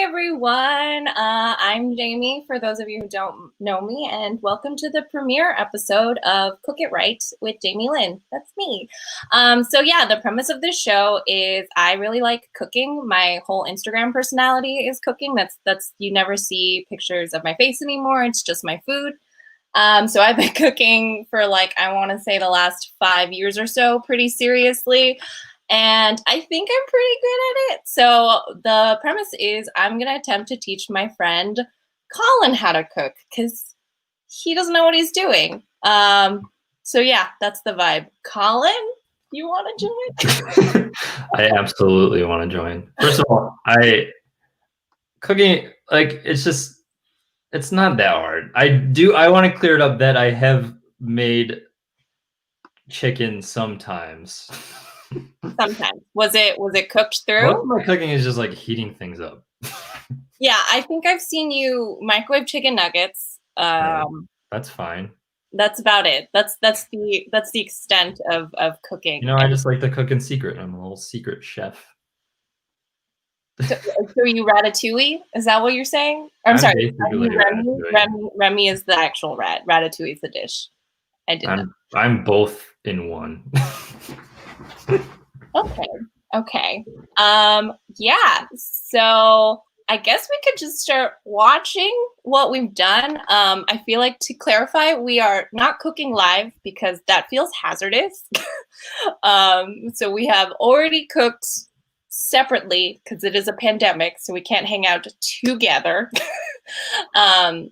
everyone. I'm Jamie, for those of you who don't know me, and welcome to the premiere episode of Cook It Right with Jamie Lynn. That's me. The premise of this show is I really like cooking. My whole Instagram personality is cooking. That's you never see pictures of my face anymore. It's just my food. So I've been cooking for I want to say the last 5 years or so, pretty seriously. And I think I'm pretty good at it. So the premise is I'm going to attempt to teach my friend Colin how to cook because he doesn't know what he's doing. That's the vibe. Colin, you want to join? I absolutely want to join. First of all, cooking, it's not that hard. I want to clear it up that I have made chicken sometimes. Sometimes. Was it cooked through? Most of my cooking is just heating things up. Yeah, I think I've seen you microwave chicken nuggets. That's fine. That's about it. That's the extent of cooking. I just like to cook in secret. I'm a little secret chef. So are you Ratatouille? Is that what you're saying? I'm sorry. Remy is the actual rat. Ratatouille is the dish. I'm both in one. Okay. So I guess we could just start watching what we've done. I feel like, to clarify, we are not cooking live because that feels hazardous. So we have already cooked separately because it is a pandemic, so we can't hang out together. I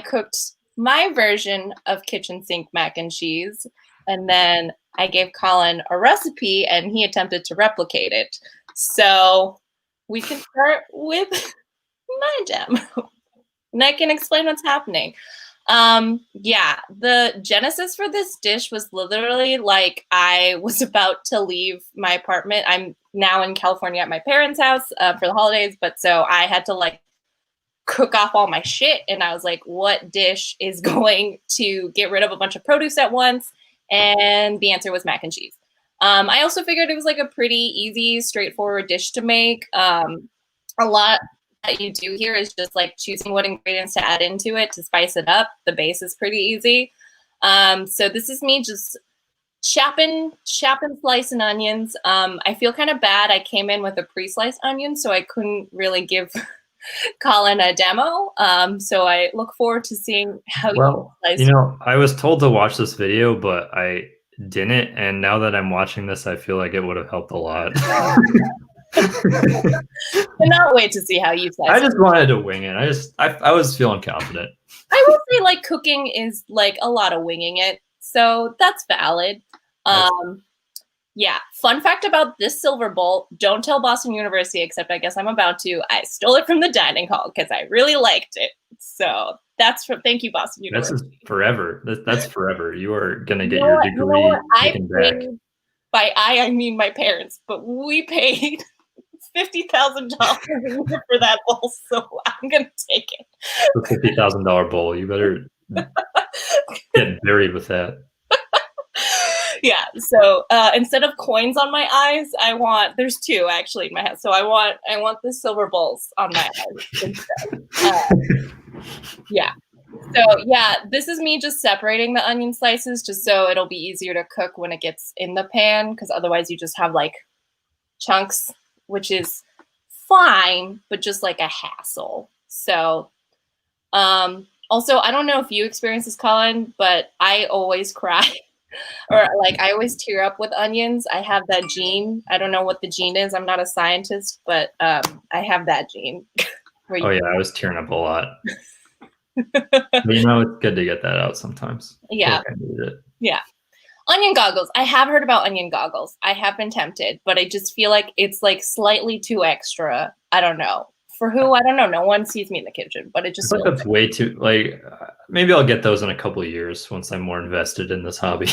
cooked my version of kitchen sink mac and cheese, and then I gave Colin a recipe and he attempted to replicate it. So we can start with my demo and I can explain what's happening. The genesis for this dish was literally I was about to leave my apartment. I'm now in California at my parents' house for the holidays, but so I had to cook off all my shit, and I was like, what dish is going to get rid of a bunch of produce at once? And the answer was mac and cheese. I also figured it was a pretty easy, straightforward dish to make. A lot that you do here is just choosing what ingredients to add into it to spice it up. The base is pretty easy. So this is me just chopping, slicing onions. I feel kind of bad. I came in with a pre-sliced onion, so I couldn't really give Colin a demo. So I look forward to seeing how you slice. I was told to watch this video, but I didn't. And now that I'm watching this, I feel like it would have helped a lot. Cannot wait to see how you slice. I just wanted to wing it. I was feeling confident. I will say cooking is a lot of winging it. So that's valid. Fun fact about this silver bowl, don't tell Boston University, except I guess I'm about to. I stole it from the dining hall because I really liked it. So thank you, Boston University. That's forever. That's forever. You are going to get your degree taken back. By I mean my parents, but we paid $50,000 for that bowl, so I'm going to take it. The $50,000 bowl. You better get buried with that. Yeah, so instead of coins on my eyes, there's two actually in my house. So I want the silver bowls on my eyes instead. This is me just separating the onion slices just so it'll be easier to cook when it gets in the pan, because otherwise you just have chunks, which is fine, but just a hassle. So also, I don't know if you experience this, Colin, but I always cry. Or I always tear up with onions. I have that gene. I don't know what the gene is. I'm not a scientist, but I have that gene. I was tearing up a lot. It's good to get that out sometimes. Yeah. I need it. Yeah. Onion goggles. I have heard about onion goggles. I have been tempted, but I just feel it's slightly too extra. I don't know. For who? I don't know. No one sees me in the kitchen, but it just feels that's way too maybe I'll get those in a couple of years once I'm more invested in this hobby.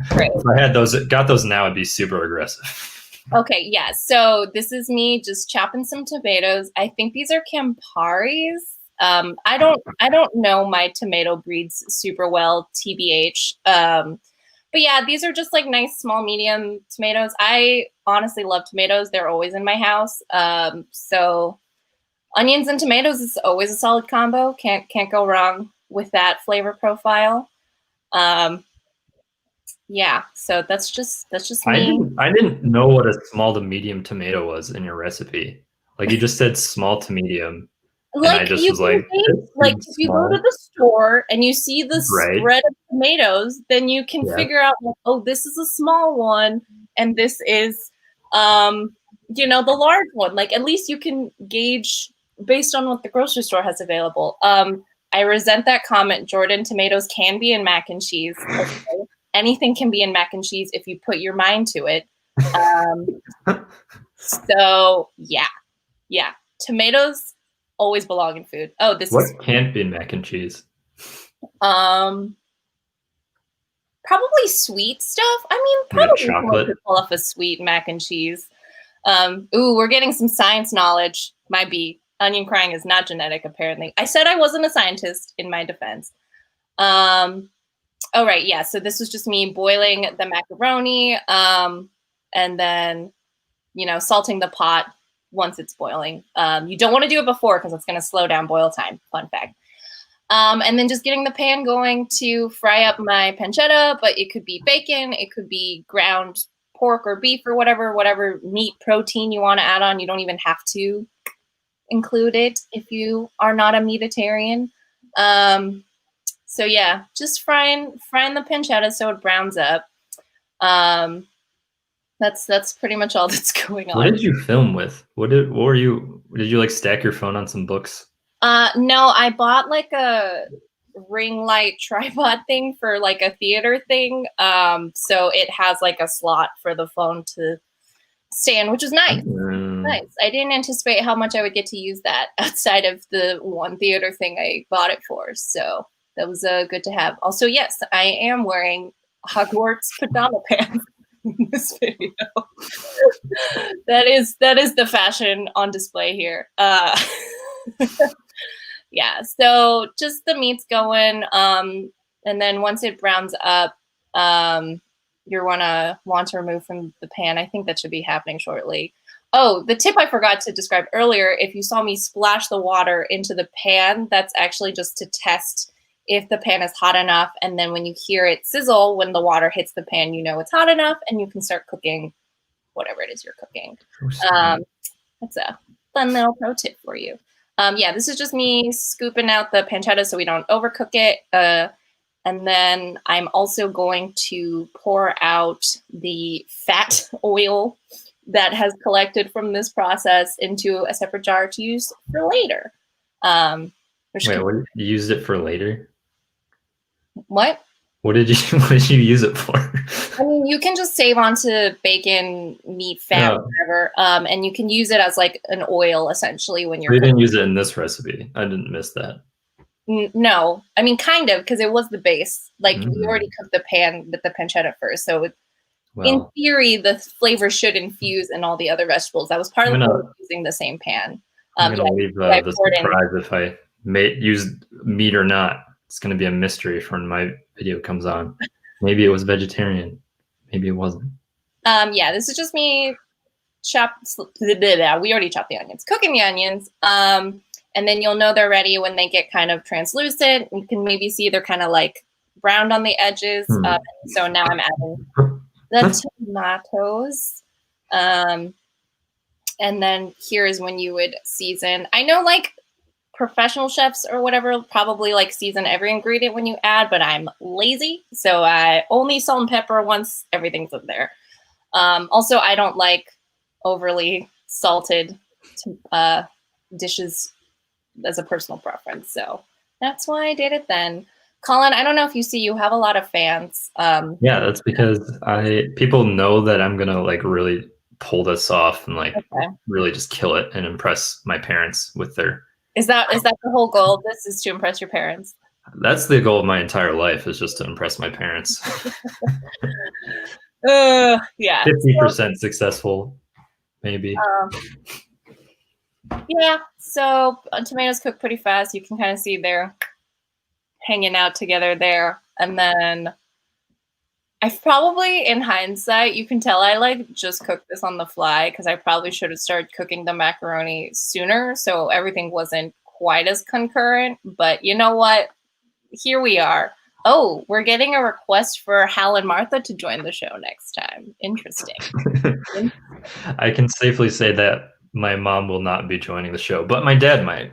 Great. If I got those now, it'd be super aggressive. Okay, yeah. So this is me just chopping some tomatoes. I think these are Camparis. I don't know my tomato breeds super well, TBH. But yeah, these are just like nice small medium tomatoes. I honestly love tomatoes. They're always in my house. So onions and tomatoes is always a solid combo. Can't go wrong with that flavor profile. Yeah, so that's just me. I didn't know what a small to medium tomato was in your recipe. Like you just said small to medium, and I Like just you was can like, take, this like seems if you go to small, the store and you see the right? spread of tomatoes, then you can Yeah. figure out like, oh, this is a small one and this is um the large one. Like at least you can gauge based on what the grocery store has available. I resent that comment. Jordan, tomatoes can be in mac and cheese. Okay. Anything can be in mac and cheese if you put your mind to it. So yeah, tomatoes always belong in food. Oh, this What is can't be in mac and cheese? um probably sweet stuff. I mean, Like probably someone chocolate? could pull off a sweet mac and cheese. Ooh, we're getting some science knowledge. Might be onion crying is not genetic, apparently. I said I wasn't a scientist in my defense. Oh right, yeah. So this was just me boiling the macaroni, and then salting the pot once it's boiling. You don't want to do it before because it's going to slow down boil time. Fun fact. And then just getting the pan going to fry up my pancetta, but it could be bacon, it could be ground pork or beef or whatever meat protein you want to add on. You don't even have to include it if you are not a meatitarian. So yeah, just frying the pancetta so it browns up. That's pretty much all that's going on. What did you film with? What were you? Did you like stack your phone on some books? No, I bought like a ring light tripod thing for like a theater thing. So it has like a slot for the phone to stand, which is nice. Nice. I didn't anticipate how much I would get to use that outside of the one theater thing I bought it for. So that was good to have. Also, yes, I am wearing Hogwarts pajama pants in this video. that is the fashion on display here. Yeah, so just the meat's going, and then once it browns up, you're want to remove from the pan. I think that should be happening shortly. Oh, the tip I forgot to describe earlier, if you saw me splash the water into the pan, that's actually just to test if the pan is hot enough, and then when you hear it sizzle, when the water hits the pan, you know it's hot enough, and you can start cooking whatever it is you're cooking. That's a fun little pro tip for you. Yeah, this is just me scooping out the pancetta so we don't overcook it. And then I'm also going to pour out the fat oil that has collected from this process into a separate jar to use for later. Wait, what? You used it for later? What? What did you use it for? I mean, you can just save onto bacon, meat, fat, whatever, and you can use it as like an oil essentially when you're. You didn't use it in this recipe. I didn't miss that. No, I mean kind of because it was the base. Like you already cooked the pan with the pancetta first, so in theory the flavor should infuse in all the other vegetables. That was part of the point of using the same pan. I'm gonna leave the surprise if I use meat or not. It's gonna be a mystery for when my video comes on. Maybe it was vegetarian. Maybe it wasn't. Yeah, this is just me we already chopped the onions. Cooking the onions. And then you'll know they're ready when they get kind of translucent. You can maybe see they're kind of like browned on the edges. So now I'm adding the tomatoes. And then here is when you would season. I know like professional chefs or whatever probably like season every ingredient when you add, but I'm lazy. So I only salt and pepper once everything's in there. Also, I don't like overly salted dishes as a personal preference. So that's why I did it then. Colin, I don't know if you have a lot of fans. Yeah, that's because people know that I'm gonna like really pull this off and like really just kill it and impress my parents with their. Is that the whole goal? This is to impress your parents. That's the goal of my entire life, is just to impress my parents. Yeah. 50% successful, maybe. Yeah, so tomatoes cook pretty fast. You can kind of see they're hanging out together there. And then I've probably, in hindsight, you can tell I like just cooked this on the fly because I probably should have started cooking the macaroni sooner, so everything wasn't quite as concurrent. But you know what? Here we are. Oh, we're getting a request for Hal and Martha to join the show next time. Interesting. I can safely say that my mom will not be joining the show, but my dad might.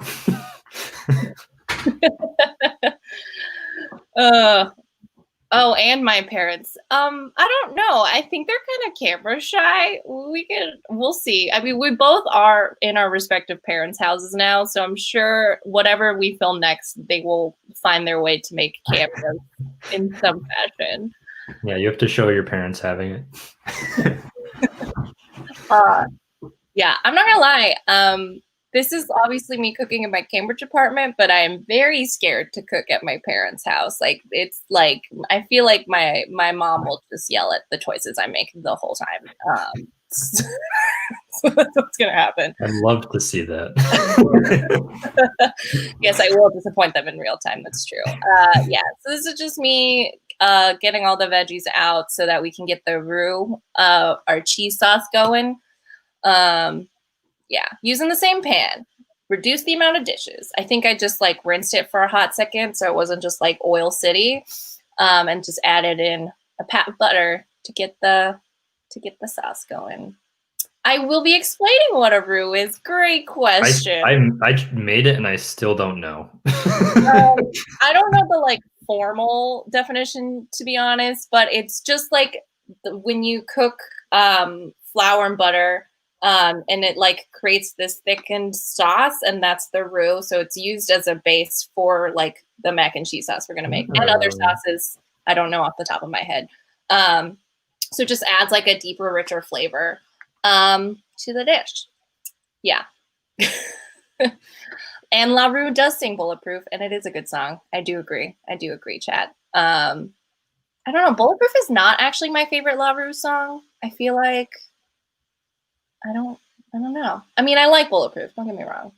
Oh, and my parents. I don't know. I think they're kind of camera shy. We'll see. I mean, we both are in our respective parents' houses now, so I'm sure whatever we film next, they will find their way to make cameras in some fashion. Yeah, you have to show your parents having it. Yeah, I'm not gonna lie. This is obviously me cooking in my Cambridge apartment, but I am very scared to cook at my parents' house. Like, it's like I feel like my mom will just yell at the choices I make the whole time. So that's what's gonna happen. I'd love to see that. Yes, I will disappoint them in real time. That's true. Yeah, so this is just me getting all the veggies out so that we can get the roux, our cheese sauce going. Yeah, using the same pan, reduce the amount of dishes. I think I just like rinsed it for a hot second so it wasn't just like oil city, and just added in a pat of butter to get the sauce going. I will be explaining what a roux is. Great question. I made it and I still don't know. I don't know the like formal definition, to be honest, but it's just like when you cook flour and butter. And it like creates this thickened sauce, and that's the roux. So it's used as a base for like the mac and cheese sauce we're gonna make, and other sauces I don't know off the top of my head. So it just adds like a deeper, richer flavor to the dish. Yeah. And La Rue does sing Bulletproof, and it is a good song. I do agree, Chad. I don't know. Bulletproof is not actually my favorite La Rue song. I feel like I don't know. I mean, I like Bulletproof. Don't get me wrong.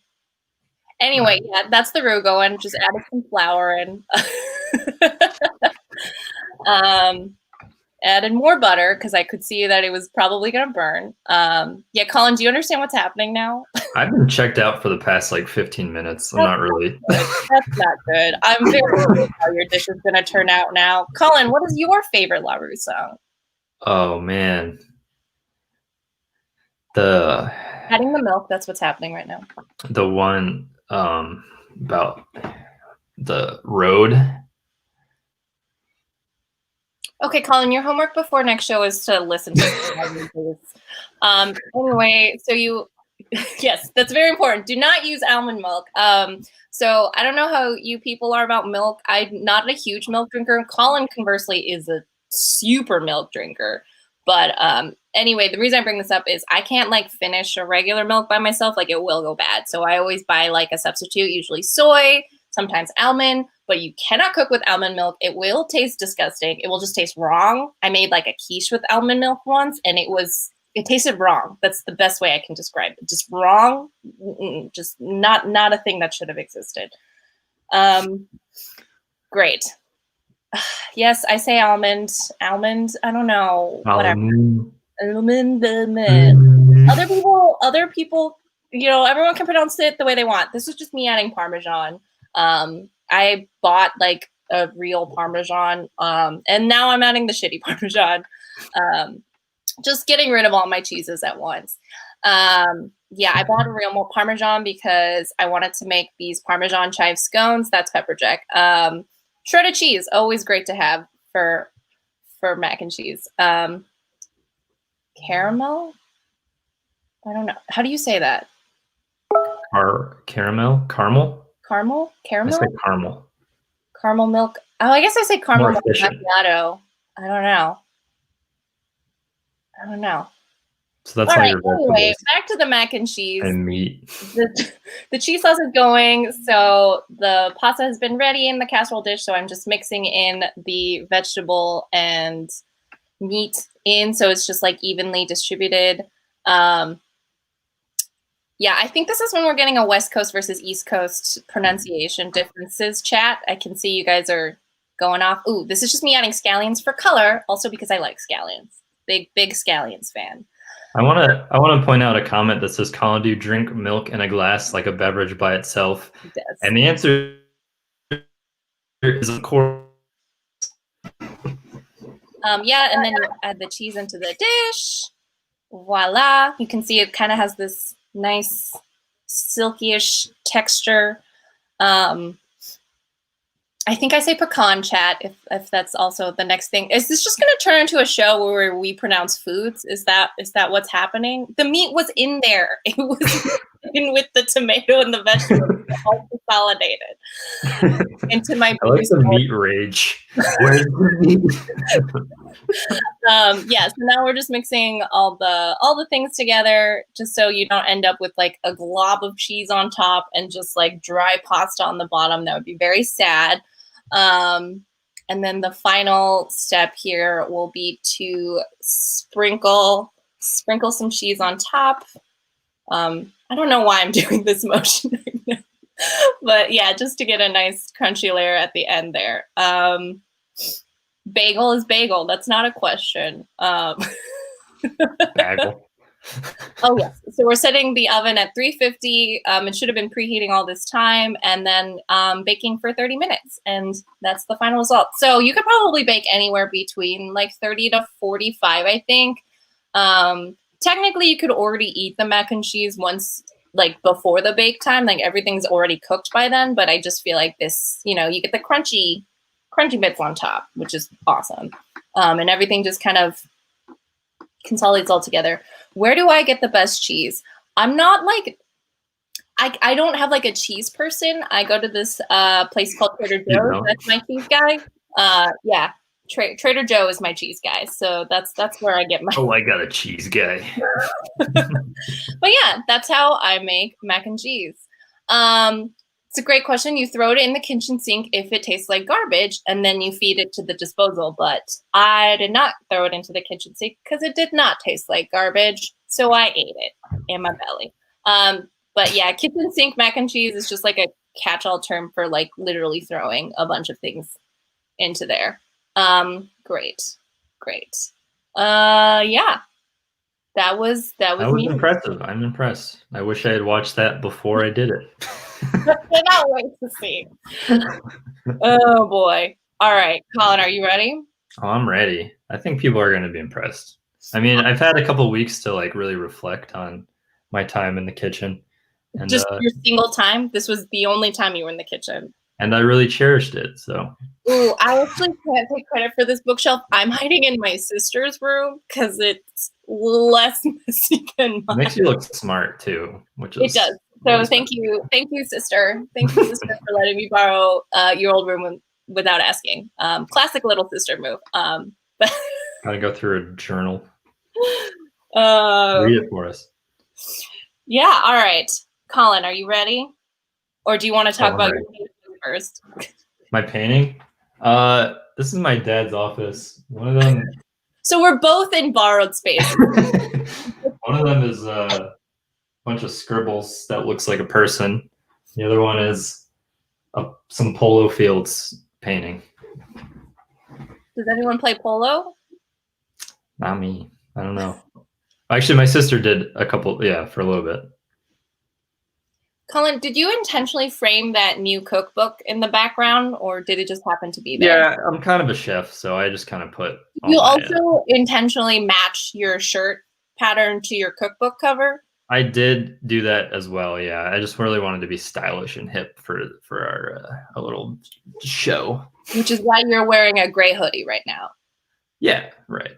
Anyway, yeah, that's the roux going. Just added some flour and added more butter because I could see that it was probably going to burn. Yeah, Colin, do you understand what's happening now? I've been checked out for the past like 15 minutes. I'm not really. That's not good. I'm very worried how your dish is going to turn out now. Colin, what is your favorite La Rue song? Oh, man. Adding the milk, that's what's happening right now. The one about the road. Okay, Colin, your homework before next show is to listen to this. Anyway, so yes, that's very important. Do not use almond milk. So I don't know how you people are about milk. I'm not a huge milk drinker. Colin, conversely, is a super milk drinker. But anyway, the reason I bring this up is I can't like finish a regular milk by myself. Like it will go bad. So I always buy like a substitute, usually soy, sometimes almond, but you cannot cook with almond milk. It will taste disgusting. It will just taste wrong. I made like a quiche with almond milk once and it tasted wrong. That's the best way I can describe it. Just wrong. Just not a thing that should have existed. Great. Yes, I say almond. Almond. I don't know. Whatever. Almond. Other people. You know, everyone can pronounce it the way they want. This is just me adding Parmesan. I bought like a real Parmesan, and now I'm adding the shitty Parmesan. Just getting rid of all my cheeses at once. Yeah, I bought a real Parmesan because I wanted to make these Parmesan chive scones. That's pepper jack. Shredded cheese, always great to have for mac and cheese. Caramel? I don't know. How do you say that? Caramel? Caramel? Caramel? I say caramel. Caramel milk. Oh, I guess I say caramel milk macchiato. I don't know. So that's all right, anyway, back to the mac and cheese. And meat. The cheese sauce is going. So the pasta has been ready in the casserole dish. So I'm just mixing in the vegetable and meat in. So it's just like evenly distributed. Yeah, I think this is when we're getting a West Coast versus East Coast pronunciation differences, chat. I can see you guys are going off. Ooh, this is just me adding scallions for color, also because I like scallions. Big scallions fan. I want to point out a comment that says, Colin, do you drink milk in a glass like a beverage by itself? It does. And the answer is, of course. Yeah, and then you add the cheese into the dish. Voila. You can see it kind of has this nice silky-ish texture. I think I say pecan, chat, if that's also the next thing. Is this just going to turn into a show where we pronounce foods? Is that what's happening? The meat was in there. It was in with the tomato and the vegetables, all consolidated into my. I like the meat rage. Where's the meat? Yeah, so now we're just mixing all the things together, just so you don't end up with like a glob of cheese on top and just like dry pasta on the bottom. That would be very sad. And then the final step here will be to sprinkle some cheese on top. I don't know why I'm doing this motion right now, but yeah, just to get a nice crunchy layer at the end there. Bagel is bagel. That's not a question. Bagel. Oh yes. So we're setting the oven at 350. It should have been preheating all this time, and then baking for 30 minutes, and that's the final result. So you could probably bake anywhere between like 30 to 45, I think. Technically, you could already eat the mac and cheese once, like before the bake time. Like everything's already cooked by then. But I just feel like this, you get the crunchy bits on top, which is awesome, and everything just kind of consolidates all together. Where do I get the best cheese? I'm not like, I don't have like a cheese person. I go to this place called Trader Joe's. That's my cheese guy. Yeah, Trader Joe is my cheese guy. So that's where I get my. Oh, I got a cheese guy. But yeah, that's how I make mac and cheese. It's a great question. You throw it in the kitchen sink if it tastes like garbage, and then you feed it to the disposal. But I did not throw it into the kitchen sink because it did not taste like garbage. So I ate it in my belly. But yeah, kitchen sink mac and cheese is just like a catch-all term for like literally throwing a bunch of things into there. Great. Yeah. That was me. Impressive. I'm impressed. I wish I had watched that before I did it. I cannot wait to see. Oh boy. All right, Colin, are you ready? Oh, I'm ready. I think people are going to be impressed. I mean, I've had a couple weeks to like really reflect on my time in the kitchen. And, just your single time? This was the only time you were in the kitchen. And I really cherished it. So. Ooh, I actually can't take credit for this bookshelf. I'm hiding in my sister's room because it's less messy than mine. It makes you look smart too, which is. It does. So thank you, sister. Thank you, sister, for letting me borrow your old room without asking. Classic little sister move. But gotta go through a journal. Read it for us. Yeah. All right, Colin, are you ready? Or do you want to talk about your painting first? My painting? This is my dad's office. One of them. So we're both in borrowed space. One of them is a bunch of scribbles that looks like a person. The other one is some polo fields painting. Does anyone play polo? Not me. I don't know. Actually, my sister did a couple, for a little bit. Colin, did you intentionally frame that new cookbook in the background, or did it just happen to be there? Yeah, I'm kind of a chef, so I just kind of put. You also intentionally match your shirt pattern to your cookbook cover? I did do that as well. Yeah, I just really wanted to be stylish and hip for our little show. Which is why you're wearing a gray hoodie right now. Yeah, right.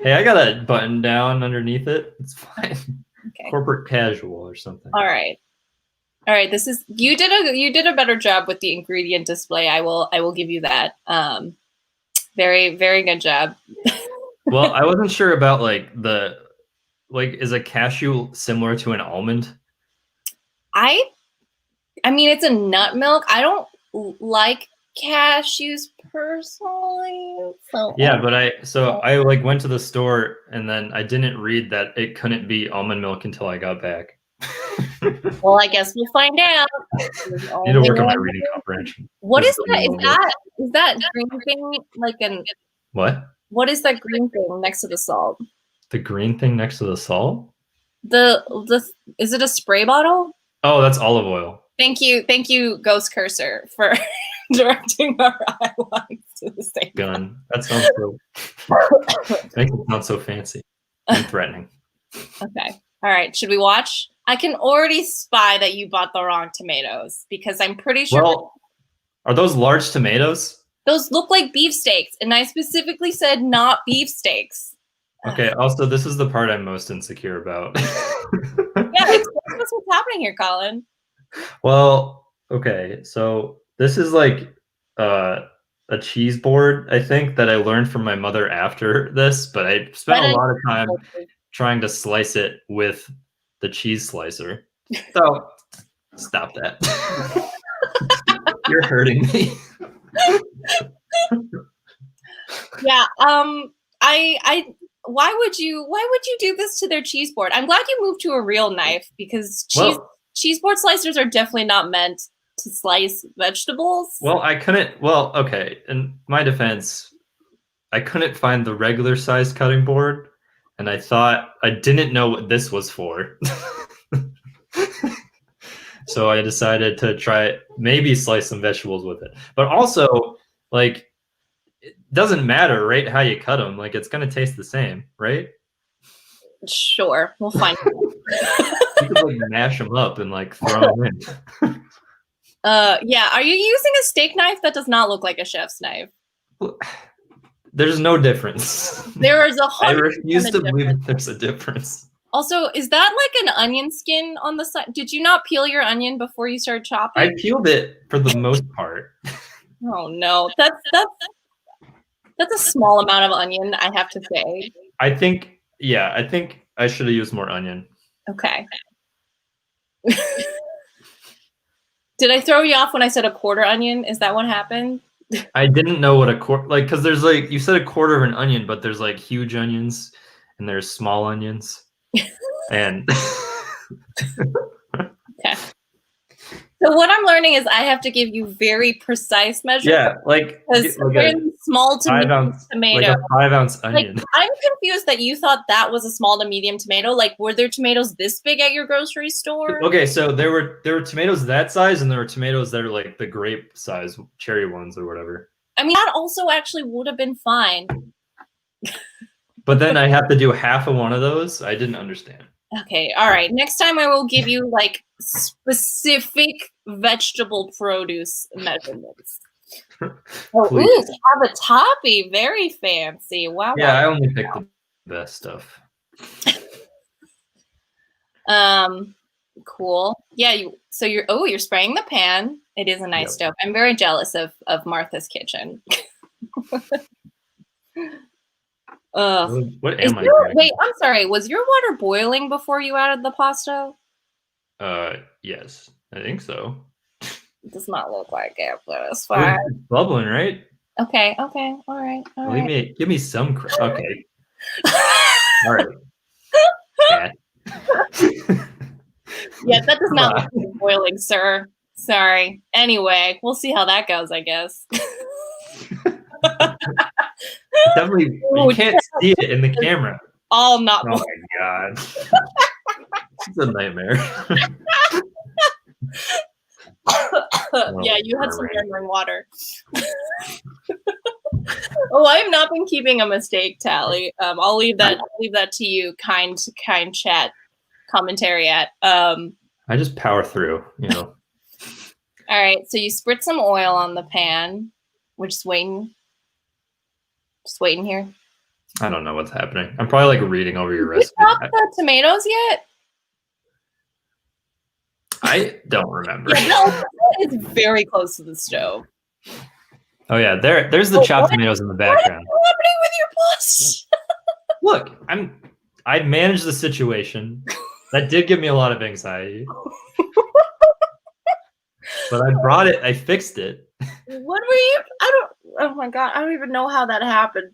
Hey, I got a button down underneath it. It's fine. Okay. Corporate casual or something. All right. This is you did a better job with the ingredient display. I will give you that. Very, very good job. Well, I wasn't sure about is a cashew similar to an almond? I mean, it's a nut milk. I don't like cashews personally. So yeah, but I went to the store and then I didn't read that it couldn't be almond milk until I got back. Well, I guess we'll find out. I need to work on my reading comprehension. What is that? Is that green thing like an what? What is that green thing next to the salt? The green thing next to the salt? Is it a spray bottle? Oh, that's olive oil. Thank you, Ghost Cursor, for directing our eye lines to the same gun. That sounds so. Makes it sound so fancy and threatening. Okay. All right. Should we watch? I can already spy that you bought the wrong tomatoes because I'm pretty sure. Well, are those large tomatoes? Those look like beefsteaks, and I specifically said not beefsteaks. Okay. Also, this is the part I'm most insecure about. Yeah, explain what's happening here, Colin. Well, okay. So this is like a cheese board, I think, that I learned from my mother after this, but I spent a lot of time trying to slice it with the cheese slicer. So stop that. You're hurting me. Yeah. Why would you do this to their cheese board? I'm glad you moved to a real knife because cheese board slicers are definitely not meant to slice vegetables. Well, I couldn't. Well, okay. In my defense, I couldn't find the regular size cutting board, and I thought I didn't know what this was for. So I decided to try maybe slice some vegetables with it. But also, like, it doesn't matter, right? How you cut them, like, it's gonna taste the same, right? Sure, we'll find out. You could like mash them up and like throw them in. Yeah. Are you using a steak knife? That does not look like a chef's knife. There's no difference. There is I refuse to believe that there's a difference. Also, is that like an onion skin on the side? Did you not peel your onion before you started chopping? I peeled it for the most part. Oh no, that's a small amount of onion, I have to say. I think I should have used more onion. Okay. Did I throw you off when I said a quarter onion? Is that what happened? I didn't know what a quarter, like, because there's like, you said a quarter of an onion, but there's like huge onions and there's small onions. And okay. So what I'm learning is I have to give you very precise measurements. Yeah, like small to medium tomato. Like a 5-ounce onion. Like, I'm confused that you thought that was a small to medium tomato. Like, were there tomatoes this big at your grocery store? Okay, so there were tomatoes that size, and there were tomatoes that are like the grape size, cherry ones or whatever. I mean, that also actually would have been fine. But then I have to do half of one of those. I didn't understand. Okay, all right. Next time I will give you like specific vegetable produce measurements. Oh, ooh, cavatappi, very fancy. Wow. Yeah, I only picked the best stuff. Cool. Yeah, you're spraying the pan. It is a nice stove. I'm very jealous of Martha's kitchen. What am I doing? Wait, I'm sorry. Was your water boiling before you added the pasta? Yes, I think so. It does not look like it, but it's fine. It's bubbling, right? Okay. All right. Give me some credit. Okay. All right. Yeah, that does not look like boiling, sir. Sorry. Anyway, we'll see how that goes, I guess. Definitely, you can't see it in the camera. Oh my god. It's a nightmare. Yeah, you had some murmuring water. Oh, I have not been keeping a mistake tally. I'll leave that to you, kind chat commentary at. I just power through, you know. All right, so you spritz some oil on the pan. We're just waiting. Just waiting here. I don't know what's happening. I'm probably like reading over your recipe. Did you chop the tomatoes yet? I don't remember. Yeah, no, it's very close to the stove. Oh yeah, there's the chopped tomatoes in the background. What's happening with your pasta? Look, I managed the situation. That did give me a lot of anxiety. But I fixed it. What were you? Oh my god, I don't even know how that happened.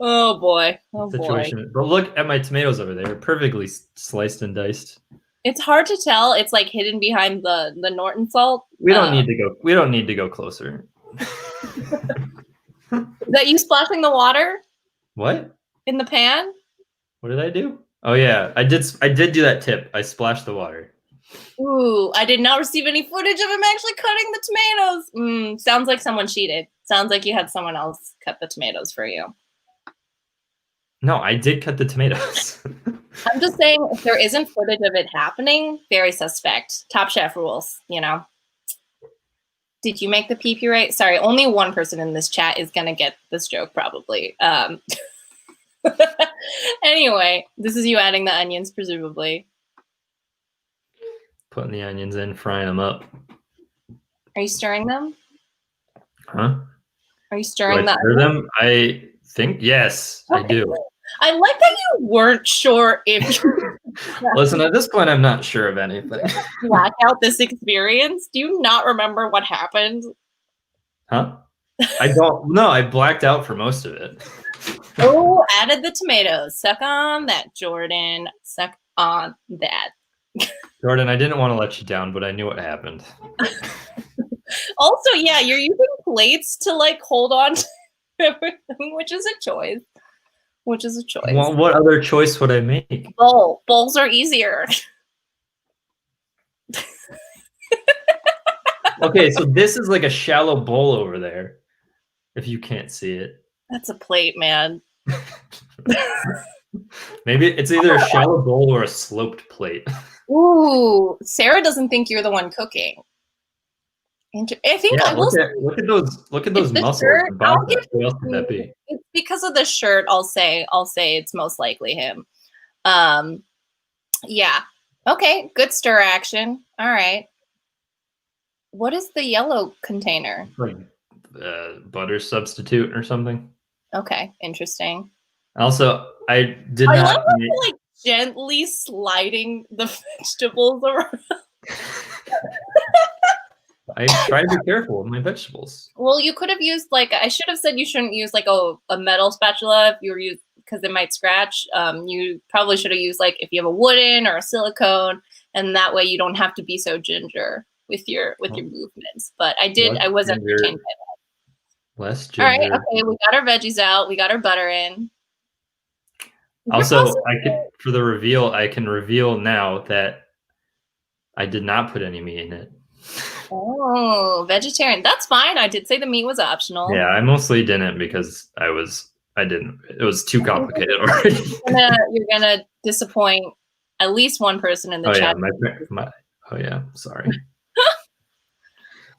Oh boy. Oh boy. situation. But look at my tomatoes over there, perfectly sliced and diced. It's hard to tell. It's like hidden behind the Norton salt. We don't need to go. We don't need to go closer. Is that you splashing the water What? in the pan? What did I do? Oh yeah, I did. I did do that tip. I splashed the water. Ooh, I did not receive any footage of him actually cutting the tomatoes. Sounds like someone cheated. Sounds like you had someone else cut the tomatoes for you. No, I did cut the tomatoes. I'm just saying, if there isn't footage of it happening, very suspect. Top Chef rules, you know. Did you make the pee right? Sorry, only one person in this chat is gonna get this joke probably. Anyway, this is you adding the onions, presumably. Putting the onions in, frying them up. Are you stirring them? Huh? Are you stirring them? I think yes, okay. I do. I like that you weren't sure if Listen, at this point, I'm not sure of anything. Black out this experience. Do you not remember what happened? Huh? I don't. No, I blacked out for most of it. Oh, added the tomatoes. Suck on that, Jordan. Suck on that. Jordan, I didn't want to let you down, but I knew what happened. Also, yeah, you're using plates to like hold on to everything, which is a choice. Well, what other choice would I make? Bowls are easier. Okay, so this is like a shallow bowl over there, if you can't see it. That's a plate, man. Maybe it's either a shallow bowl or a sloped plate. Ooh, Sarah doesn't think you're the one cooking. I think I will. Look at those muscles. What else could that be? It's because of the shirt. I'll say it's most likely him. Yeah. Okay. Good stir action. All right. What is the yellow container? Like butter substitute or something. Okay. Interesting. Also, I love like gently sliding the vegetables around. I try to be careful with my vegetables. Well, you could have used I should have said you shouldn't use like a metal spatula if you were because it might scratch. You probably should have used if you have a wooden or a silicone, and that way you don't have to be so ginger with your movements. But I was entertained by that. Less ginger. All right, okay, we got our veggies out, we got our butter in. Also, for the reveal, I can reveal now that I did not put any meat in it. Oh, vegetarian. That's fine. I did say the meat was optional. Yeah, I mostly didn't because I didn't. It was too complicated already. You're gonna disappoint at least one person in the chat. Oh yeah, sorry.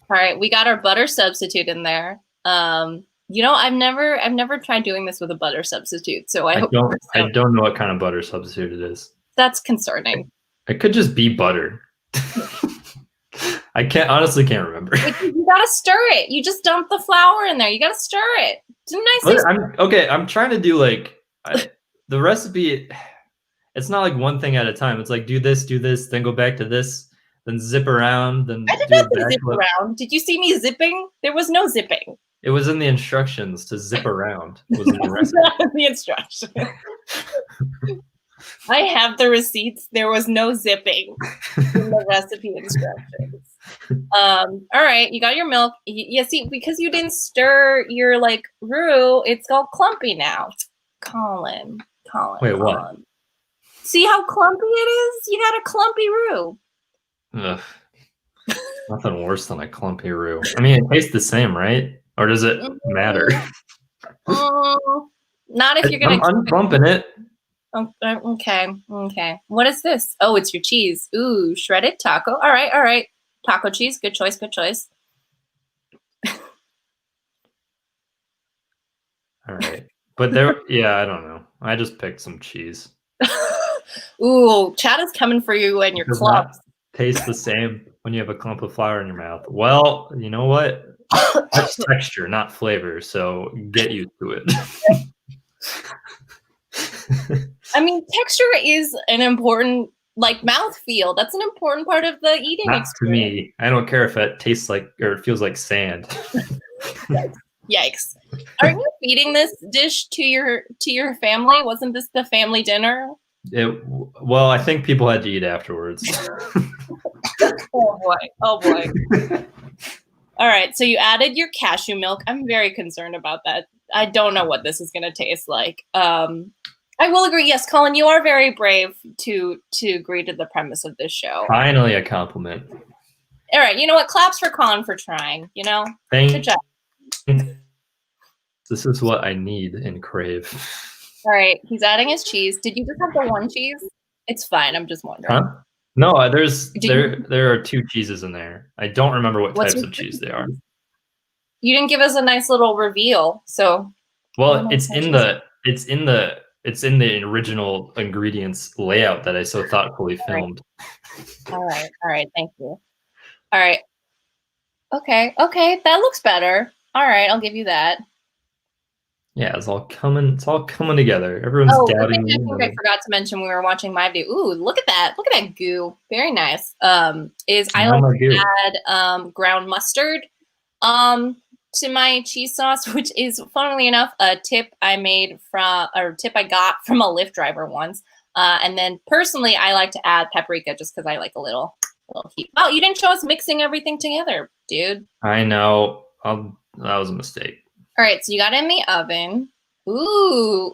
All right, we got our butter substitute in there. I've never tried doing this with a butter substitute, so I don't know what kind of butter substitute it is. That's concerning. It could just be butter. I honestly can't remember. You gotta stir it. You just dump the flour in there. You gotta stir it. Didn't I say? I'm trying to do the recipe. It's not like one thing at a time. It's like do this, then go back to this, then zip around, then I did not zip around. Did you see me zipping? There was no zipping. It was in the instructions to zip around. Was in the recipe. Not in the instructions. I have the receipts. There was no zipping in the recipe instructions. All right, you got your milk. Yeah, see, because you didn't stir your roux, it's all clumpy now. Colin. Wait, what? See how clumpy it is? You had a clumpy roux. Ugh. Nothing worse than a clumpy roux. I mean, it tastes the same, right? Or does it matter? Not if you're gonna. I'm unbumping it. Okay. What is this? Oh, it's your cheese. Ooh, shredded taco. All right. Taco cheese. Good choice. All right. But I don't know. I just picked some cheese. Ooh, chat is coming for you and your clumps. Taste the same when you have a clump of flour in your mouth. Well, you know what? That's texture, not flavor. So get used to it. I mean, texture is an important mouthfeel. That's an important part of the eating not experience. To me. I don't care if it tastes or it feels like sand. Yikes. Are you feeding this dish to your family? Wasn't this the family dinner? Well, I think people had to eat afterwards. Oh boy. Oh boy. All right. So you added your cashew milk. I'm very concerned about that. I don't know what this is going to taste like. I will agree. Yes, Colin, you are very brave to agree to the premise of this show. Finally, a compliment. All right. You know what? Claps for Colin for trying. You know, good job. This is what I need and crave. All right. He's adding his cheese. Did you just have the one cheese? It's fine. I'm just wondering. Huh? No, there are 2 cheeses in there. I don't remember what types of cheese they are. You didn't give us a nice little reveal, so. Well, it's in the original ingredients layout that I so thoughtfully filmed. All right. Thank you. All right. Okay, that looks better. All right, I'll give you that. Yeah, it's all coming together. Everyone's doubting me. I think I forgot to mention we were watching my video. Ooh, look at that goo. Very nice. I like to add ground mustard to my cheese sauce, which is funnily enough a tip I got from a Lyft driver once. And then personally I like to add paprika just because I like a little heat. Oh, you didn't show us mixing everything together, dude. I know. That was a mistake. All right, so you got it in the oven. Ooh.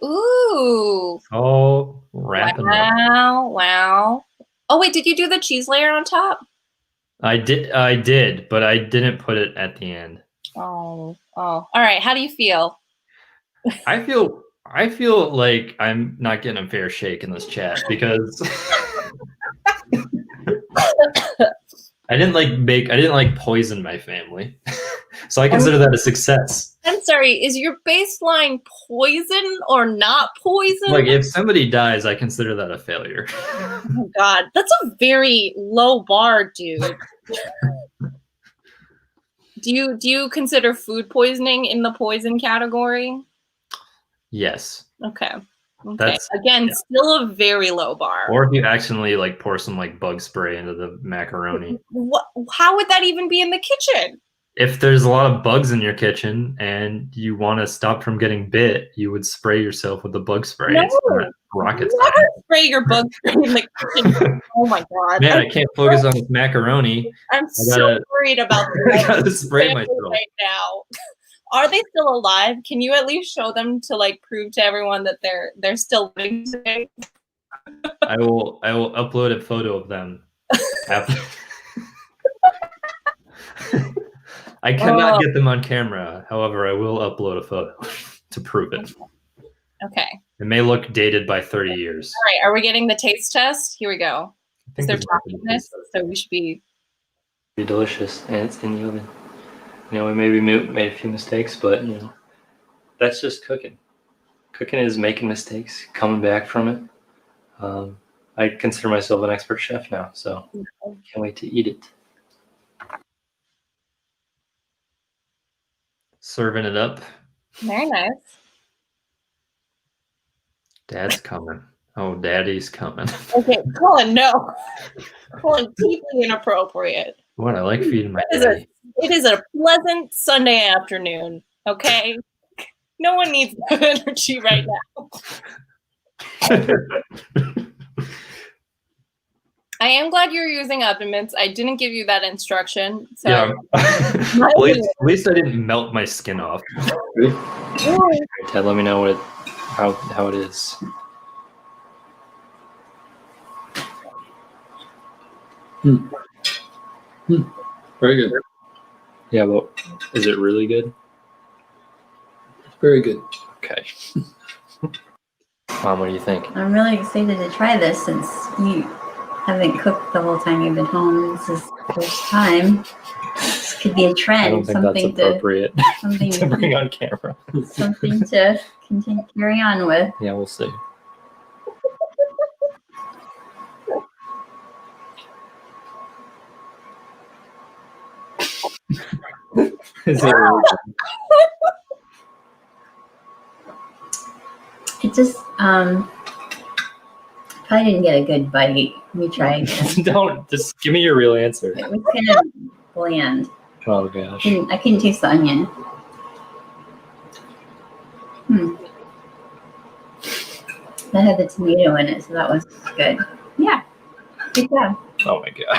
Oh, wrapping up. Wow. Oh, wait, did you do the cheese layer on top? I did, but I didn't put it at the end. Oh. All right, how do you feel? I feel like I'm not getting a fair shake in this chat because I didn't poison my family. So I consider that a success. I'm sorry, is your baseline poison or not poison? Like if somebody dies, I consider that a failure. Oh my God, that's a very low bar, dude. Do you consider food poisoning in the poison category? Yes. Okay. Still a very low bar. Or if you accidentally pour some bug spray into the macaroni. How would that even be in the kitchen? If there's a lot of bugs in your kitchen and you want to stop from getting bit, you would spray yourself with the bug spray. No, it's not rocket science. Never spray your bug spray in the kitchen. Oh my God. Man, I can't focus on this macaroni. I'm so worried about I gotta spray myself right now. Are they still alive? Can you at least show them to prove to everyone that they're still living today? I will upload a photo of them. I cannot get them on camera. However, I will upload a photo to prove it. Okay. It may look dated by 30 years. All right. Are we getting the taste test? Here we go. Is there talkiness? So we should be delicious, and it's in the oven. We maybe made a few mistakes, but that's just cooking. Cooking is making mistakes, coming back from it. I consider myself an expert chef now, so can't wait to eat it. Serving it up. Very nice. Dad's coming. Oh, Daddy's coming. Okay, Colin, no. Colin, deeply inappropriate. What? I like feeding my daddy. It is a pleasant Sunday afternoon, okay? No one needs that energy right now. I am glad you're using oven mitts. I didn't give you that instruction. So yeah. At least I didn't melt my skin off. Ted, let me know how it is. Very good. Yeah, but is it really good? Very good. Okay. Mom, what do you think? I'm really excited to try this since you haven't cooked the whole time you've been home. This is the first time. This could be a trend. I don't think that's appropriate to bring on camera. Something to continue carry on with. Yeah, we'll see. Is it really It just I didn't get a good bite. Let me try again. Don't just give me your real answer. It was kind of bland. Oh gosh. I couldn't taste the onion. That had the tomato in it, so that was good. Yeah. Good job. Oh my god.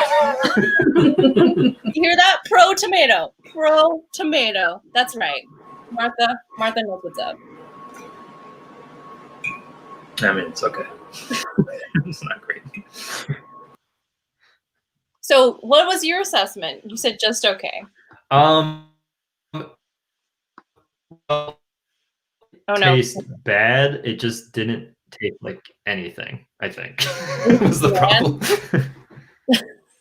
You hear that? Pro tomato. Pro tomato. That's right. Martha knows what's up. I mean, it's okay. It's not great. So, what was your assessment? You said just okay. Well, Oh no. Taste bad. It just didn't taste like anything, I think. Was the problem.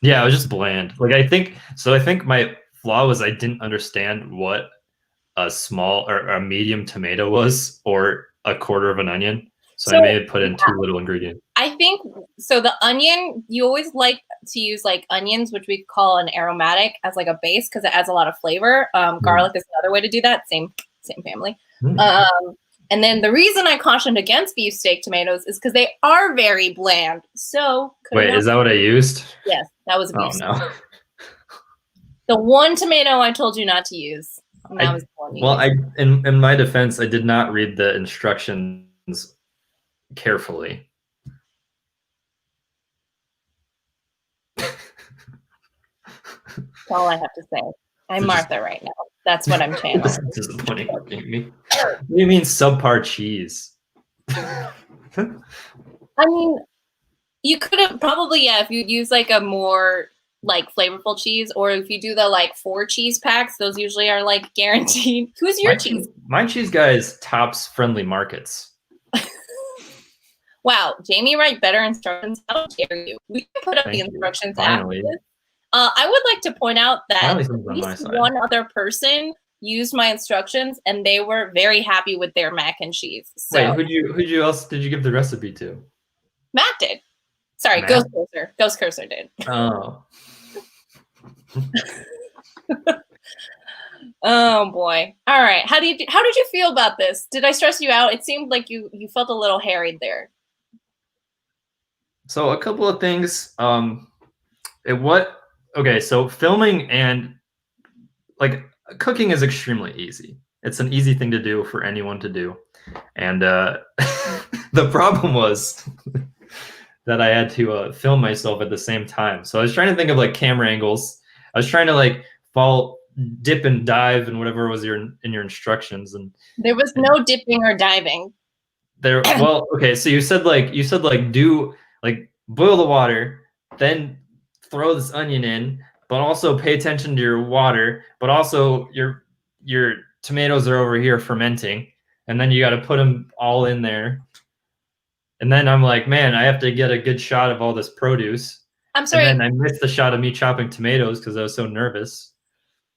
Yeah, it was just bland. Like I think my flaw was I didn't understand what a small or a medium tomato was or a quarter of an onion. So I may have put in too little ingredient. I think so. The onion, you always like to use like onions, which we call an aromatic, as like a base because it adds a lot of flavor. Garlic is another way to do that. Same family. And then the reason I cautioned against beefsteak tomatoes is because they are very bland. So wait, is that what I used? Yes, that was a beefsteak. Oh no. The one tomato I told you not to use. That was the one you used. In my defense, I did not read the instructions carefully. That's all I have to say. I'm Martha right now. That's what I'm channeling. This is disappointing for me. What do you mean subpar cheese? I mean, you could have probably, if you'd use like a more like flavorful cheese, or if you do the like 4 cheese packs, those usually are like guaranteed. Who's your cheese? My cheese guy is Tops Friendly Markets. Wow, Jamie write better instructions. How dare you? We can put up the instructions after this. I would like to point out that at least one other person used my instructions, and they were very happy with their mac and cheese. So, wait, who else did you give the recipe to? Matt did. Sorry, Matt? Ghost Cursor. Ghost Cursor did. Oh. Oh boy. All right. How did you feel about this? Did I stress you out? It seemed like you felt a little harried there. So a couple of things. Okay, so filming and like cooking is extremely easy. It's an easy thing to do for anyone to do. And the problem was that I had to film myself at the same time. So I was trying to think of like camera angles. I was trying to like dip and dive and whatever was in your instructions. And there was no dipping or diving. Well, okay, so you said do like boil the water, then throw this onion in, but also pay attention to your water, but also your tomatoes are over here fermenting, and then you got to put them all in there. And then I'm like, man, I have to get a good shot of all this produce. I'm sorry. And then I missed the shot of me chopping tomatoes because I was so nervous.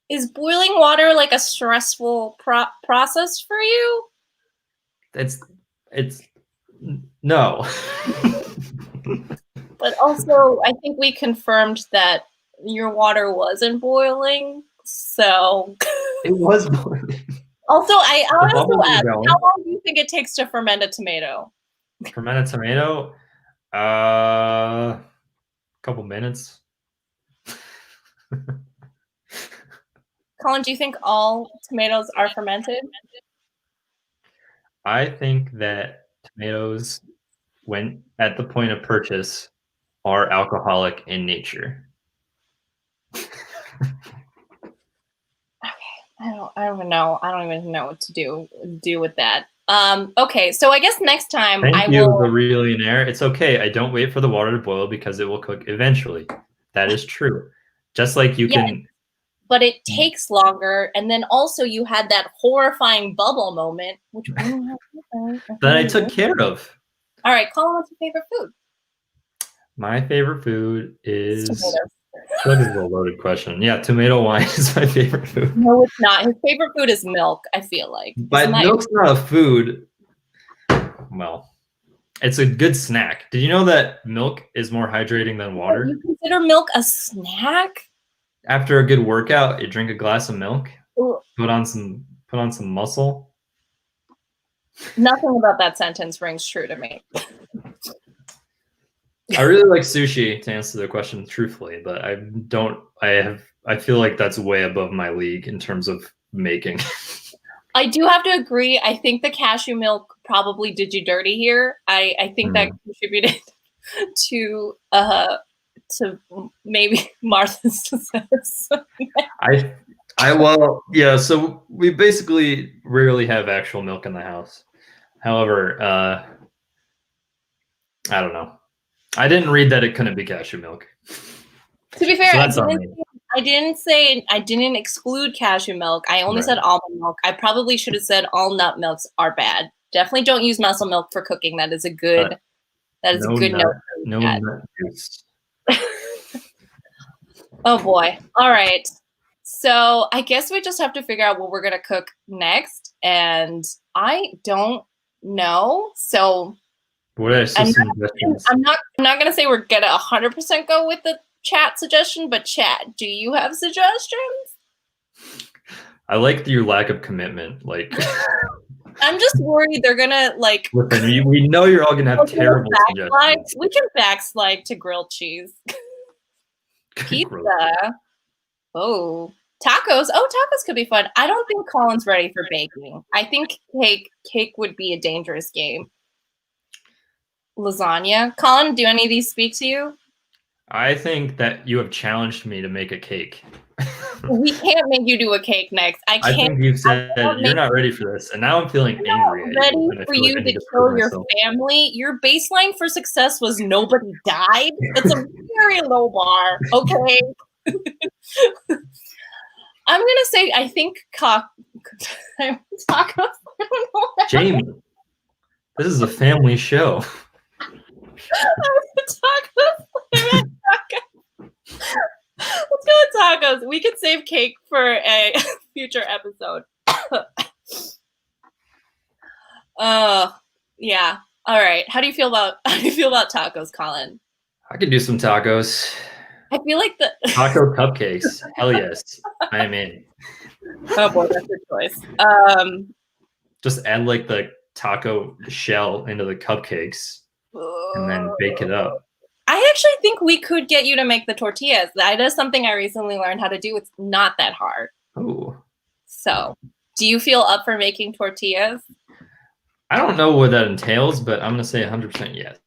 Is boiling water like a stressful process for you? It's no. But also, I think we confirmed that your water wasn't boiling, so it was boiling. Also, I also asked, how long do you think it takes to ferment a tomato? Ferment a tomato? Couple minutes. Colin, do you think all tomatoes are fermented? I think that tomatoes, when at the point of purchase, are alcoholic in nature. Okay, I don't even know. I don't even know what to do with that. Okay, so I guess next time Thank you, the Realionaire. It's okay. I don't wait for the water to boil because it will cook eventually. That is true. Just like you can. But it takes longer, and then also you had that horrifying bubble moment, which that I took care of. All right, Colin, what's your favorite food? My favorite food is. That is a loaded question. Yeah, tomato wine is my favorite food. No, it's not. His favorite food is milk, I feel like. But milk's not a food. Well, it's a good snack. Did you know that milk is more hydrating than water? You consider milk a snack? After a good workout, you drink a glass of milk. Ooh. Put on some muscle. Nothing about that sentence rings true to me. I really like sushi, to answer the question truthfully, but I feel like that's way above my league in terms of making. I do have to agree. I think the cashew milk probably did you dirty here. I think that contributed to maybe Martha's success. Well, yeah, so we basically rarely have actual milk in the house. However, I don't know. I didn't read that it couldn't be cashew milk. To be fair, So I didn't exclude cashew milk. I only said almond milk. I probably should have said all nut milks are bad. Definitely don't use muscle milk for cooking. That is a good note. No nut juice. Oh boy. All right. So I guess we just have to figure out what we're gonna cook next. And I don't know. So what are some suggestions? I'm not gonna say we're gonna 100% go with the chat suggestion, but chat, do you have suggestions? I like your lack of commitment. Like, I'm just worried they're gonna like. Listen, we know you're all gonna have terrible suggestions. We can backslide to grilled cheese, pizza. Oh, tacos. Oh, tacos could be fun. I don't think Colin's ready for baking. I think cake would be a dangerous game. Lasagna. Colin, do any of these speak to you? I think that you have challenged me to make a cake. We can't make you do a cake next. I can't. I think you've said you're not ready for this, and now I'm feeling angry. I'm ready for you to kill your family. Your baseline for success was nobody died. That's a very low bar. Okay. I'm gonna say I think tacos. I don't know. Jamie, this is a family show. Tacos. Let's go with tacos. We could save cake for a future episode. Yeah. All right. How do you feel about tacos, Colin? I could do some tacos. I feel like the taco cupcakes. Hell yes, I am in. Oh boy, that's your choice. Just add like the taco shell into the cupcakes and then bake it up. I actually think we could get you to make the tortillas. That is something I recently learned how to do. It's not that hard. Oh. So, do you feel up for making tortillas? I don't know what that entails, but I'm gonna say 100% yes.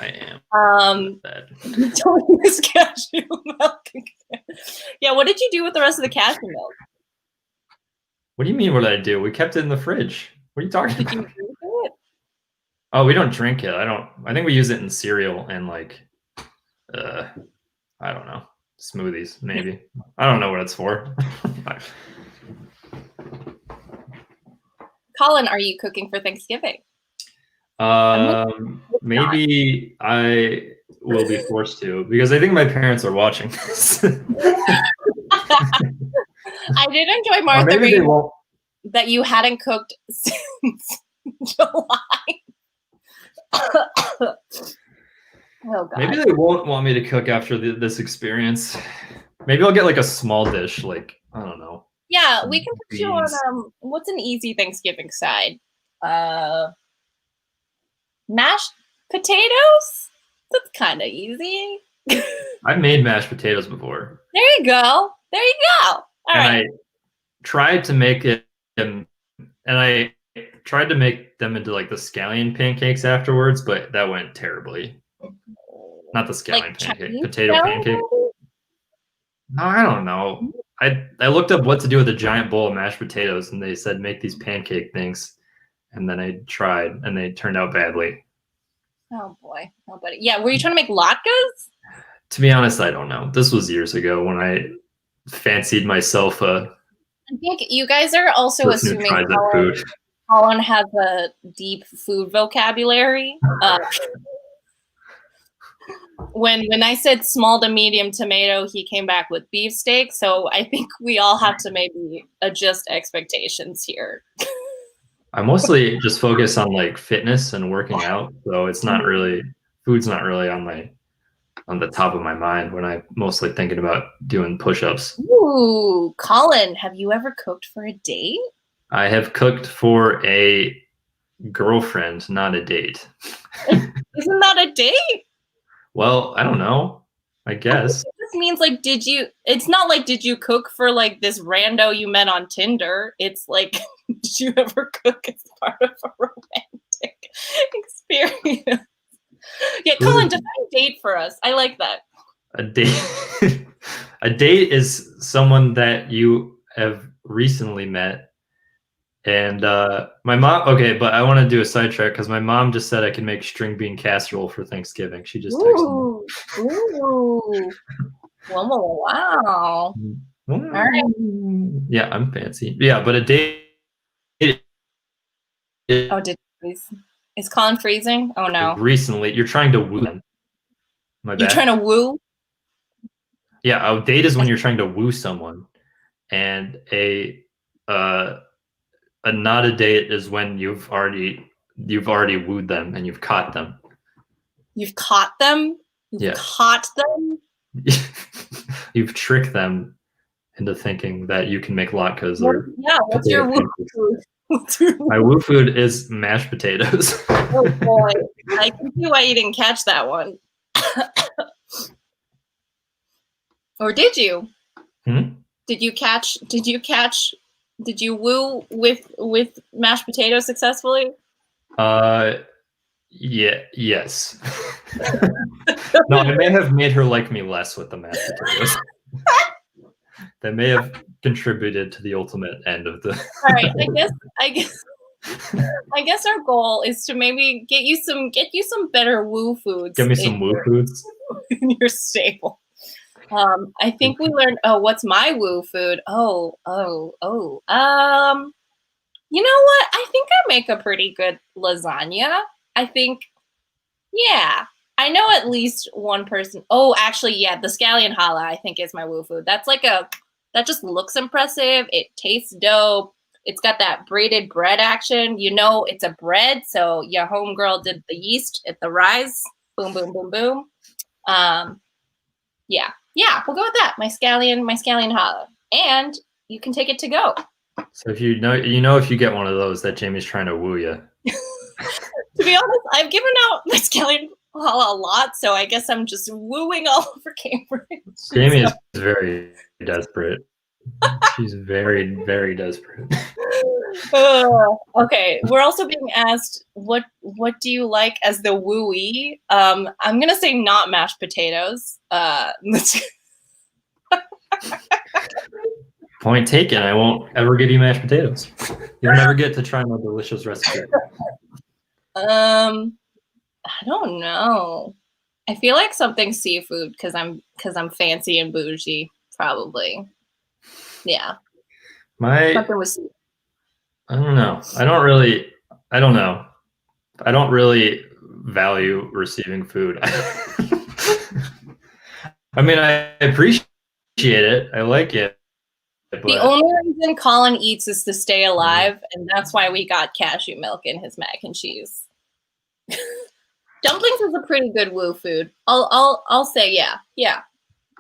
I am. Don't use cashew milk. Yeah, what did you do with the rest of the cashew milk? What do you mean? What did I do? We kept it in the fridge. What are you talking about? Did you use it? Oh, we don't drink it. I think we use it in cereal and like, I don't know, smoothies maybe. I don't know what it's for. Colin, are you cooking for Thanksgiving? Maybe I will be forced to because I think my parents are watching this. I did enjoy Martha reading that you hadn't cooked since July. Oh God. Maybe they won't want me to cook after this experience. Maybe I'll get like a small dish, like I don't know. Yeah, we can put you on what's an easy Thanksgiving side? Mashed potatoes? That's kind of easy. I've made mashed potatoes before. There you go. All right. I tried to make it, and I tried to make them into like the scallion pancakes afterwards, but that went terribly. Not the scallion like pancake, potato pancake. No, I don't know. I looked up what to do with a giant bowl of mashed potatoes, and they said make these pancake things. And then I tried, and they turned out badly. Oh boy, nobody. Yeah, were you trying to make latkes? To be honest, I don't know. This was years ago when I fancied myself a. I think you guys are also assuming Colin has a deep food vocabulary. When I said small to medium tomato, he came back with beefsteak. So I think we all have to maybe adjust expectations here. I mostly just focus on like fitness and working out, so it's not really food's not really on the top of my mind when I'm mostly thinking about doing push-ups. Ooh, Colin, have you ever cooked for a date? I have cooked for a girlfriend, not a date. Isn't that a date? Well, I don't know. I guess. This means like, it's not like, did you cook for like this rando you met on Tinder? It's like, did you ever cook as part of a romantic experience? Yeah, Colin, define date for us. I like that. A date. A date is someone that you have recently met. And my mom, okay, but I want to do a sidetrack because my mom just said I can make string bean casserole for Thanksgiving. She just texted me. Ooh. Wow. All right. Yeah, I'm fancy. Yeah, but a date. Oh, is Colin freezing? Oh no. Recently, you're trying to woo them. My bad. You're trying to woo? Yeah, a date is when you're trying to woo someone, and a not a date is when you've already wooed them and you've caught them. You've caught them? Yeah. Caught them? You've tricked them into thinking that you can make latkes. What's your woo food? My woo food is mashed potatoes. Oh boy. I can see why you didn't catch that one. Or did you? Did you woo with mashed potatoes successfully? Yes. No, I may have made her like me less with the mashed potatoes. That may have contributed to the ultimate end of the. All right, I guess our goal is to maybe get you some better woo foods. Get me some woo foods in your stable. I think we learned. Oh, what's my woo food? You know what? I think I make a pretty good lasagna. I think, yeah. I know at least one person. Oh, actually, yeah, the scallion challah I think is my woo food. That's that just looks impressive. It tastes dope. It's got that braided bread action. You know, it's a bread, so your homegirl did the yeast at the rise. Boom, boom, boom, boom. Yeah, we'll go with that. My scallion challah, and you can take it to go. So if if you get one of those, that Jamie's trying to woo you. To be honest, I've given out my scallion challah a lot, so I guess I'm just wooing all over Cambridge. Jamie is very desperate. She's very, very desperate. Okay, we're also being asked what do you like as the wooey? I'm gonna say not mashed potatoes. Point taken. I won't ever give you mashed potatoes. You'll never get to try my delicious recipe. I don't know. I feel like something seafood because I'm fancy and bougie, probably. Yeah. Something with seafood. I don't know. I don't know. I don't really value receiving food. I mean, I appreciate it. I like it. But the only reason Colin eats is to stay alive, and that's why we got cashew milk in his mac and cheese. Dumplings is a pretty good woo food. I'll say yeah.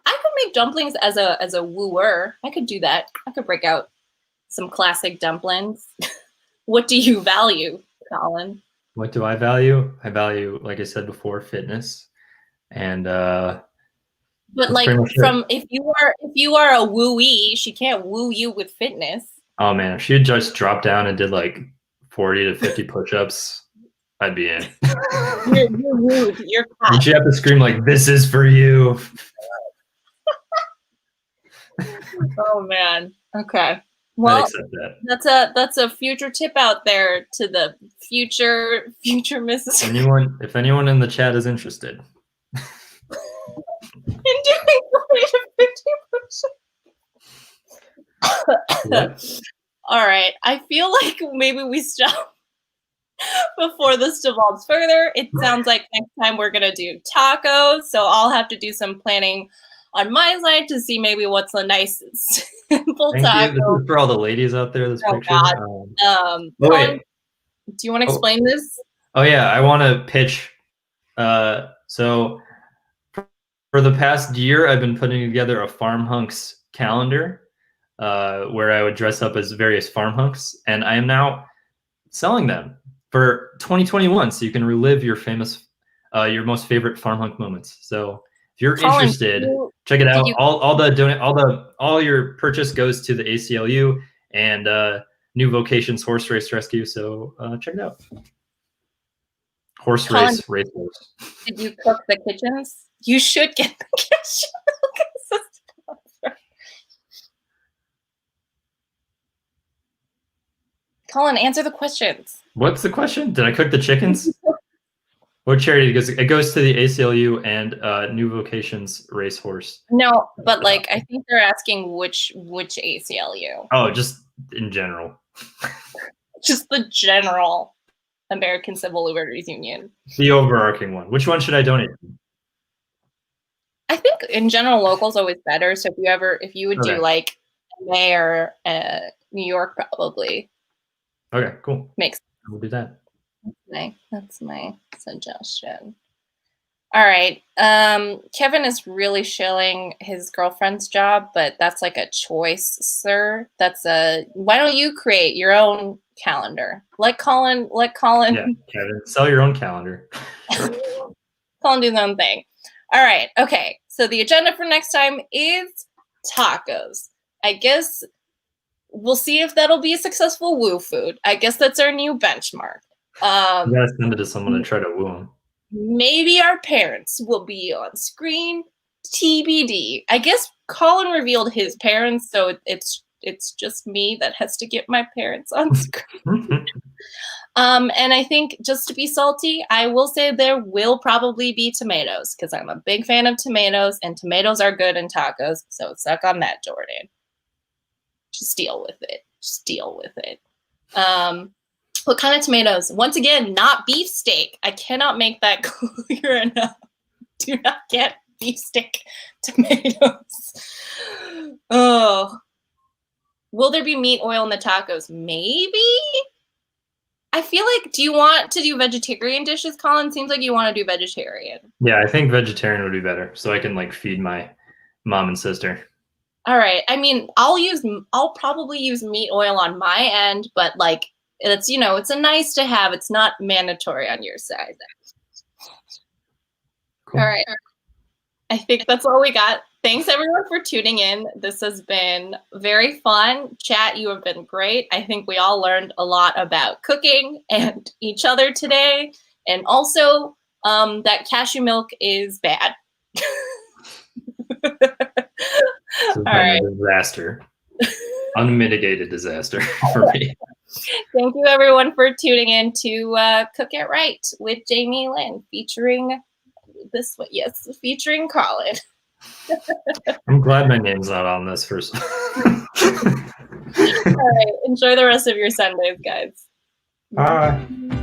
I could make dumplings as a wooer. I could do that. I could break out some classic dumplings. What do you value, Colin? What do I value? I value, like I said before, fitness, and but like if you are a wooey, she can't woo you with fitness. Oh man, if she had just dropped down and did like 40 to 50 push-ups, I'd be in. You're wooed. You're hot. And she have to scream like, "This is for you." Oh man. Okay. Well, that's a future tip out there to the future Mrs. If anyone in the chat is interested. In doing 40 to 50 push-ups. All right. I feel like maybe we stop before this devolves further. It sounds like next time we're gonna do tacos, so I'll have to do some planning on my side to see maybe what's a nice simple taco. This is for all the ladies out there. This picture. God. Wait. Do you want to explain this? Oh yeah, I want to pitch. So for the past year, I've been putting together a Farm Hunks calendar where I would dress up as various farm hunks, and I am now selling them for 2021, so you can relive your most favorite farm hunk moments. So If you're Colin, interested, check it out. All your purchase goes to the ACLU and New Vocations Horse Race Rescue. So check it out. Horse Colin, race. Did you cook the kitchens? You should get the kitchen. Colin, answer the questions. What's the question? Did I cook the chickens? What charity goes? It goes to the ACLU and New Vocations Racehorse. No, but like I think they're asking which ACLU. Oh, just in general. Just the general American Civil Liberties Union. The overarching one. Which one should I donate to? I think in general local's always better. So if you would do like LA or New York, probably. Okay, cool. Makes sense. We'll do that. That's my suggestion. All right. Kevin is really shilling his girlfriend's job, but that's like a choice, sir. Why don't you create your own calendar? Let Colin. Yeah, Kevin, sell your own calendar. Colin do his own thing. All right. Okay. So the agenda for next time is tacos. I guess we'll see if that'll be a successful woo food. I guess that's our new benchmark. You gotta send it to someone to try to woo them. Maybe our parents will be on screen. TBD. I guess Colin revealed his parents, so it's just me that has to get my parents on screen. And I think just to be salty, I will say there will probably be tomatoes because I'm a big fan of tomatoes, and tomatoes are good in tacos. So suck on that, Jordan. Just deal with it. Just deal with it. What kind of tomatoes? Once again, not beefsteak. I cannot make that clear enough. Do not get beefsteak tomatoes. Oh. Will there be meat oil in the tacos? Maybe. I feel like, do you want to do vegetarian dishes, Colin? Seems like you want to do vegetarian. Yeah, I think vegetarian would be better, so I can like feed my mom and sister. All right. I mean, I'll probably use meat oil on my end, but like it's it's a nice to have. It's not mandatory on your side. Cool. All right. I think that's all we got. Thanks everyone for tuning in. This has been very fun. Chat, you have been great. I think we all learned a lot about cooking and each other today. And also that cashew milk is bad. It's a disaster. Unmitigated disaster for me. Thank you everyone for tuning in to Cook It Right with Jamie Lynn, featuring Colin. I'm glad my name's not on this first. All right, enjoy the rest of your Sundays, guys. Bye.